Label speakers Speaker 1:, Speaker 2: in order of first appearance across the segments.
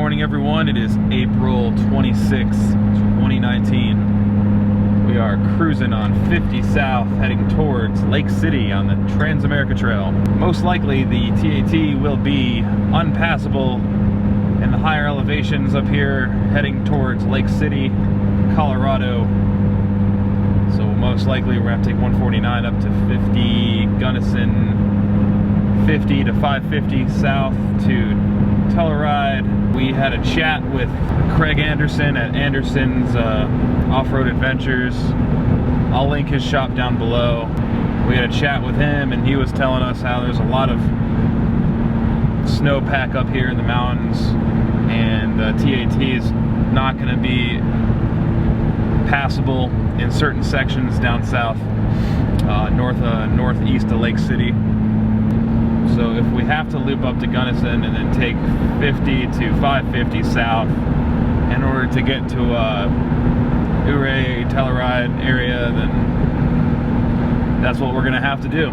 Speaker 1: morning, everyone. It is April 26, 2019. We are cruising on 50 South, heading towards Lake City on the Trans-America Trail. Most likely, the TAT will be unpassable in the higher elevations up here, heading towards Lake City, Colorado. So most likely, we're going to take 149 up to 50, Gunnison 50 to 550 south to Telluride. We had a chat with Craig Anderson at Anderson's Off-Road Adventures. I'll link his shop down below. We had a chat with him and he was telling us how there's a lot of snowpack up here in the mountains, and TAT is not going to be passable in certain sections down south, northeast of Lake City. So if we have to loop up to Gunnison and then take 50 to 550 south in order to get to Ouray, Telluride area, then that's what we're going to have to do.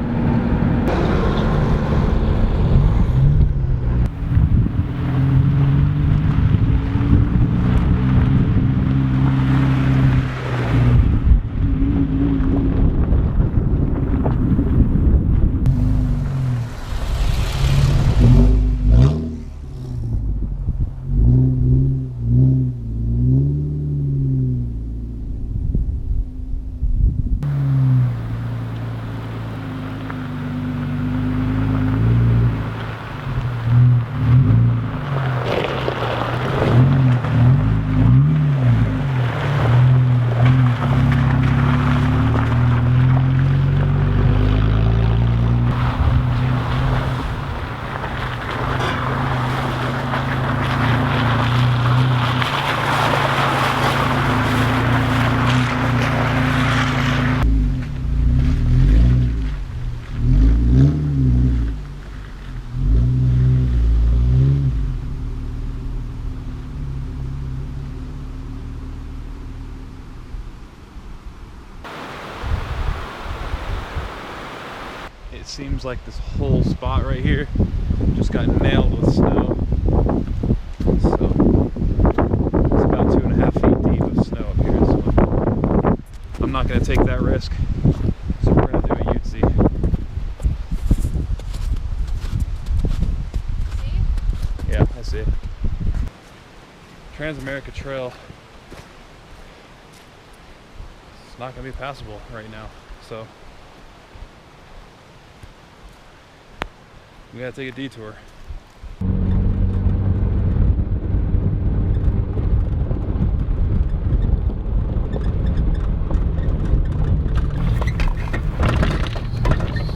Speaker 1: It seems like this whole spot right here just got nailed with snow. So it's about 2.5 feet deep of snow up here. So I'm not going to take that risk. So we're going to do a Ute-see.
Speaker 2: See?
Speaker 1: Yeah, I see it. Trans-America Trail. It's not going to be passable right now. So we gotta take a detour.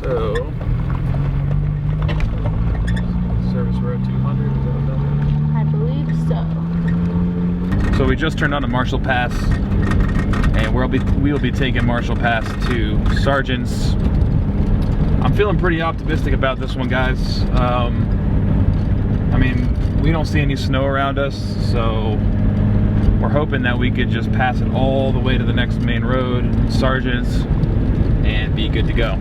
Speaker 1: So, service road 200, is that what that is?
Speaker 2: I believe so.
Speaker 1: So we just turned on to Marshal Pass, and we'll be taking Marshal Pass to Sargent's. I'm feeling pretty optimistic about this one, guys. I mean, we don't see any snow around us, so we're hoping that we could just pass it all the way to the next main road, Sargent's, and be good to go.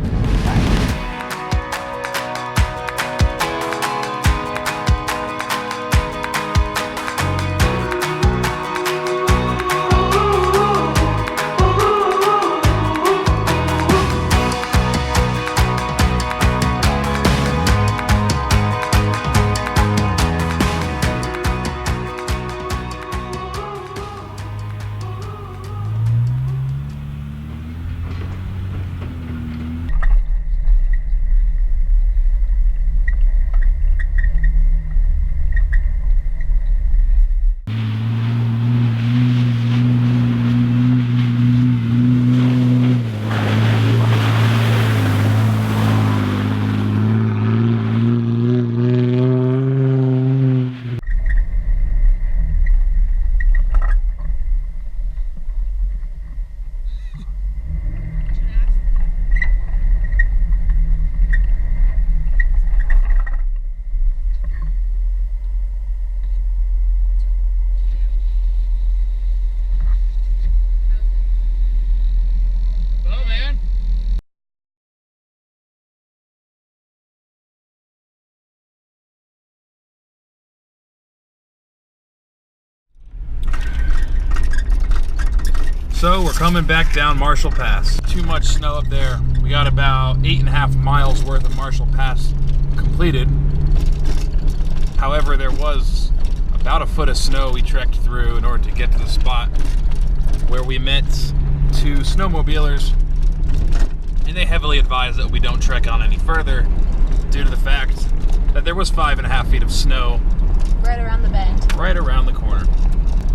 Speaker 1: So we're coming back down Marshal Pass. Too much snow up there. We got about 8.5 miles worth of Marshal Pass completed. However, there was about a foot of snow we trekked through in order to get to the spot where we met two snowmobilers, and they heavily advised that we don't trek on any further due to the fact that there was 5.5 feet of snow
Speaker 2: right around the bend,
Speaker 1: right around the corner.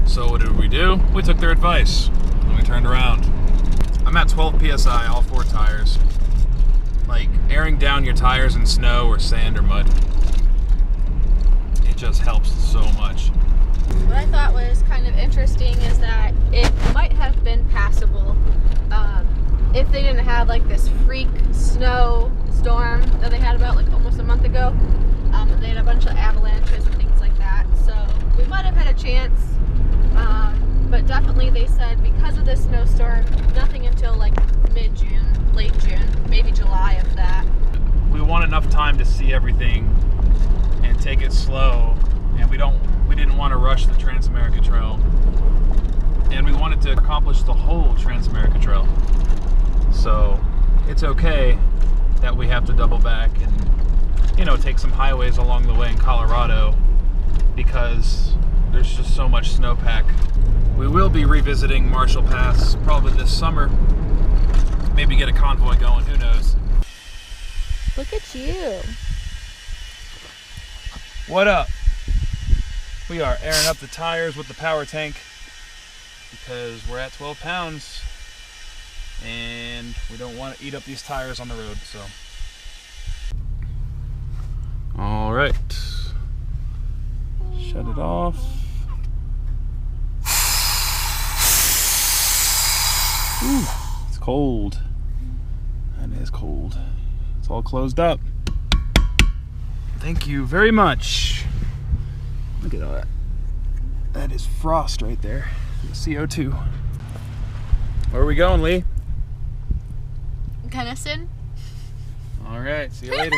Speaker 1: So what did we do? We took their advice and we turned around. I'm at 12 psi, all 4 tires. Like, airing down your tires in snow or sand or mud, it just helps so much.
Speaker 2: What I thought was kind of interesting is that it might have been passable if they didn't have like this freak snow storm that they had about like almost a month ago. They had a bunch of avalanches and things like that, so we might have had a chance. But definitely they said because of this snowstorm, nothing until like mid-June, late June, maybe July of that.
Speaker 1: We want enough time to see everything and take it slow, and we didn't want to rush the Trans-America Trail, and we wanted to accomplish the whole Trans-America Trail. So it's okay that we have to double back and, you know, take some highways along the way in Colorado because there's just so much snowpack. We will be revisiting Marshal Pass probably this summer. Maybe get a convoy going, who knows.
Speaker 2: Look at you.
Speaker 1: What up? We are airing up the tires with the power tank because we're at 12 pounds and we don't want to eat up these tires on the road, so. All right. Shut it off. Ooh, it's cold. That is cold. It's all closed up. Thank you very much. Look at all that. That is frost right there. CO2. Where are we going, Lee?
Speaker 2: Gunnison.
Speaker 1: All right, see you later.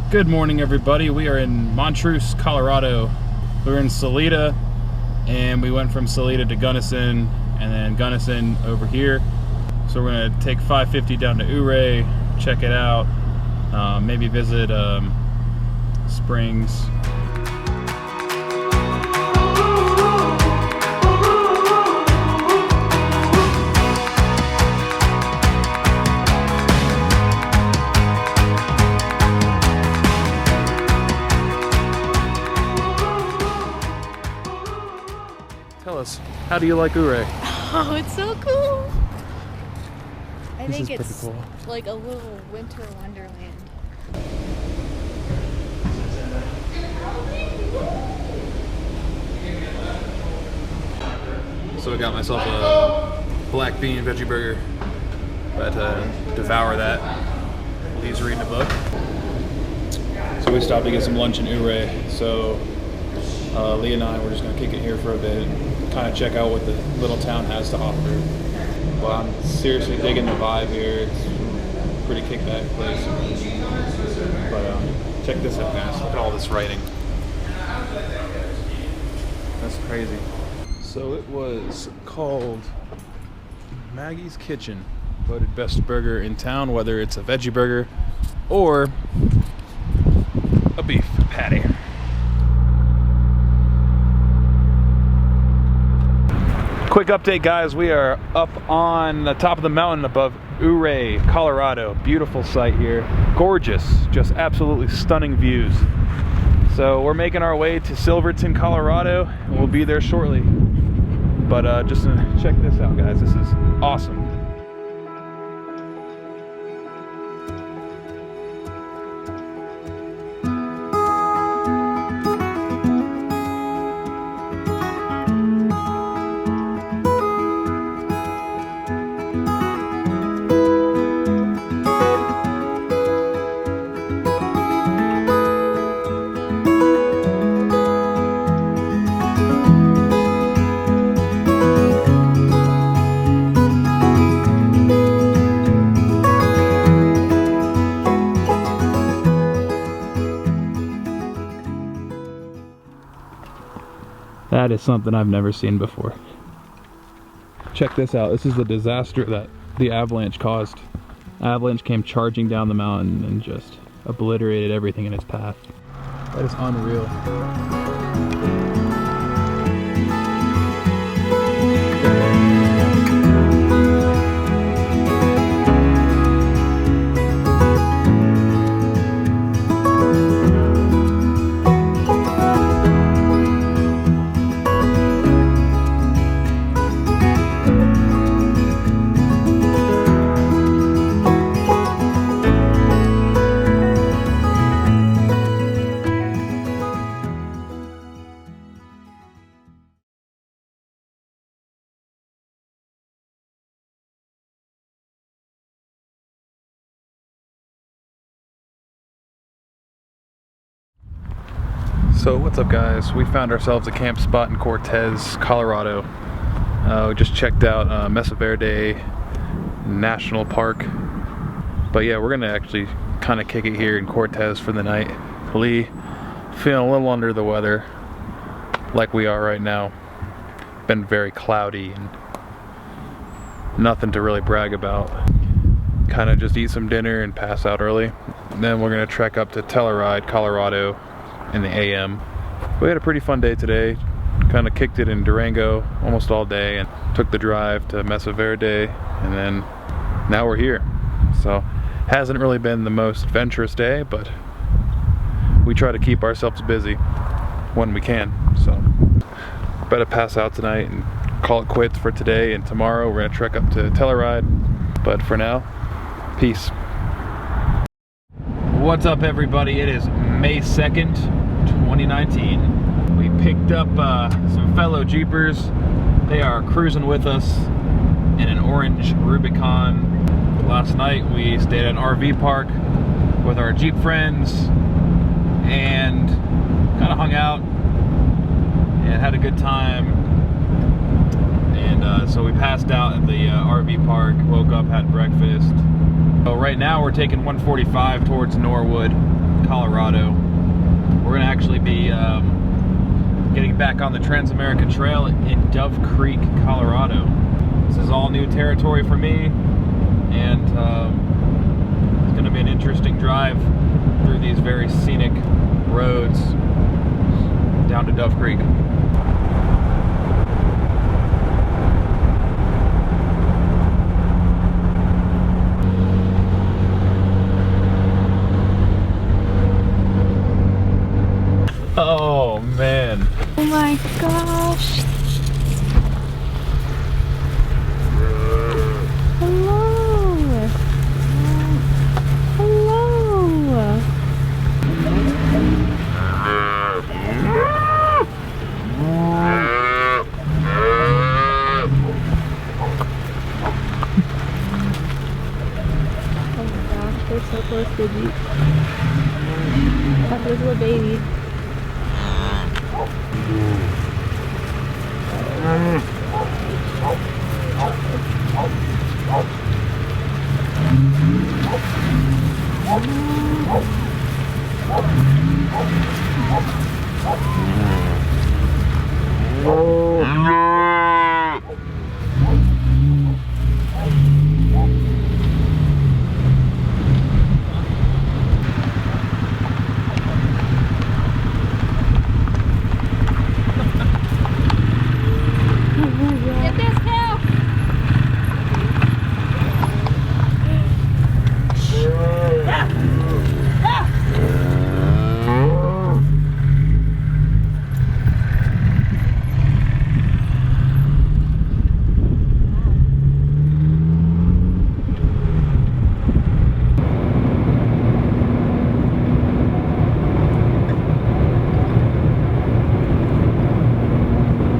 Speaker 1: Good morning, everybody. We are in Montrose, Colorado. We're in Salida, and we went from Salida to Gunnison, and then Gunnison over here. So we're gonna take 550 down to Ouray, check it out, maybe visit Springs. Tell us, how do you like Ouray?
Speaker 2: Oh, it's so cool. I think
Speaker 1: This is
Speaker 2: it's
Speaker 1: pretty cool.
Speaker 2: like a little winter wonderland.
Speaker 1: So I got myself a black bean veggie burger. About to devour that. Lee's reading a book. So we stopped to get some lunch in Ouray. So Lee and I were just gonna kick it here for a bit and kind of check out what the little town has to offer. Well, I'm seriously digging the vibe here. It's a pretty kickback place. But check this out, guys. Look at all this writing. That's crazy. So it was called Maggie's Kitchen, voted best burger in town, whether it's a veggie burger or a beef patty. Quick update, guys. We are up on the top of the mountain above Ouray, Colorado. Beautiful sight here. Gorgeous, just absolutely stunning views. So we're making our way to Silverton, Colorado, and we'll be there shortly. But just check this out, guys. This is awesome. That is something I've never seen before. Check this out. This is the disaster that the avalanche caused. Avalanche came charging down the mountain and just obliterated everything in its path. That is unreal. So what's up, guys? We found ourselves a camp spot in Cortez, Colorado. We just checked out Mesa Verde National Park. But yeah, we're gonna actually kind of kick it here in Cortez for the night. Lee feeling a little under the weather, like we are right now. Been very cloudy and nothing to really brag about. Kind of just eat some dinner and pass out early. And then we're gonna trek up to Telluride, Colorado in the AM. We had a pretty fun day today. Kind of kicked it in Durango almost all day and took the drive to Mesa Verde, and then now we're here. So hasn't really been the most adventurous day, but we try to keep ourselves busy when we can. So better pass out tonight and call it quits for today, and tomorrow we're gonna trek up to Telluride. But for now, peace. What's up, everybody? It is May 2nd, 2019. We picked up some fellow Jeepers. They are cruising with us in an orange Rubicon. Last night we stayed at an RV park with our Jeep friends and kind of hung out and had a good time. And so we passed out at the RV park, woke up, had breakfast. So right now we're taking 145 towards Norwood, Colorado. We're gonna actually be getting back on the Transamerica Trail in Dove Creek, Colorado. This is all new territory for me, and it's gonna be an interesting drive through these very scenic roads down to Dove Creek. Oh man.
Speaker 2: Oh my gosh. Hello. Hello. Oh my gosh, they're so close to the Jeep. That was a little baby.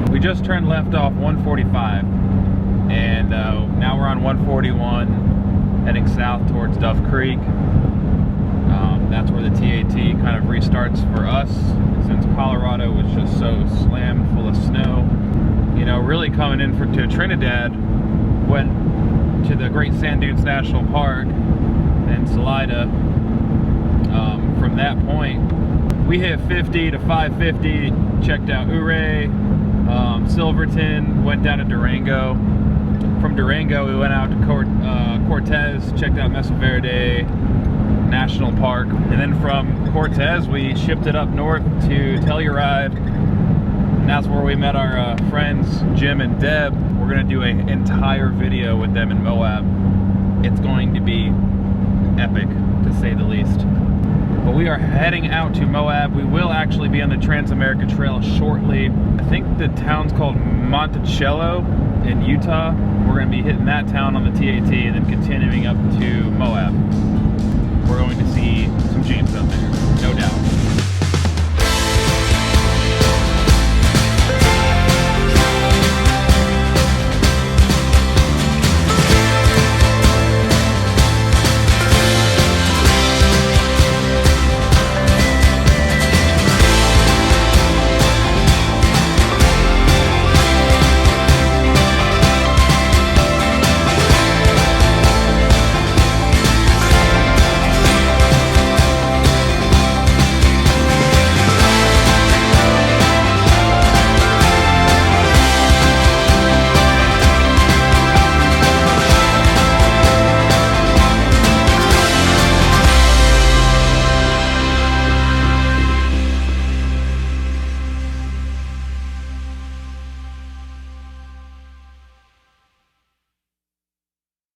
Speaker 1: We just turned left off 145, and now we're on 141 heading south towards Dove Creek. That's where the TAT kind of restarts for us, since Colorado was just so slammed full of snow. You know, really coming in to Trinidad, went to the Great Sand Dunes National Park and Salida. From that point, we hit 50 to 550, checked out Ouray, Silverton, went down to Durango. From Durango, we went out to Cortez, checked out Mesa Verde National Park, and then from Cortez, we shipped it up north to Telluride, and that's where we met our friends Jim and Deb. We're gonna do an entire video with them in Moab. It's going to be epic, to say the least. But we are heading out to Moab. We will actually be on the Transamerica Trail shortly. I think the town's called Monticello in Utah. We're going to be hitting that town on the TAT and then continuing up to Moab. We're going to see some Jeeps up there, no doubt.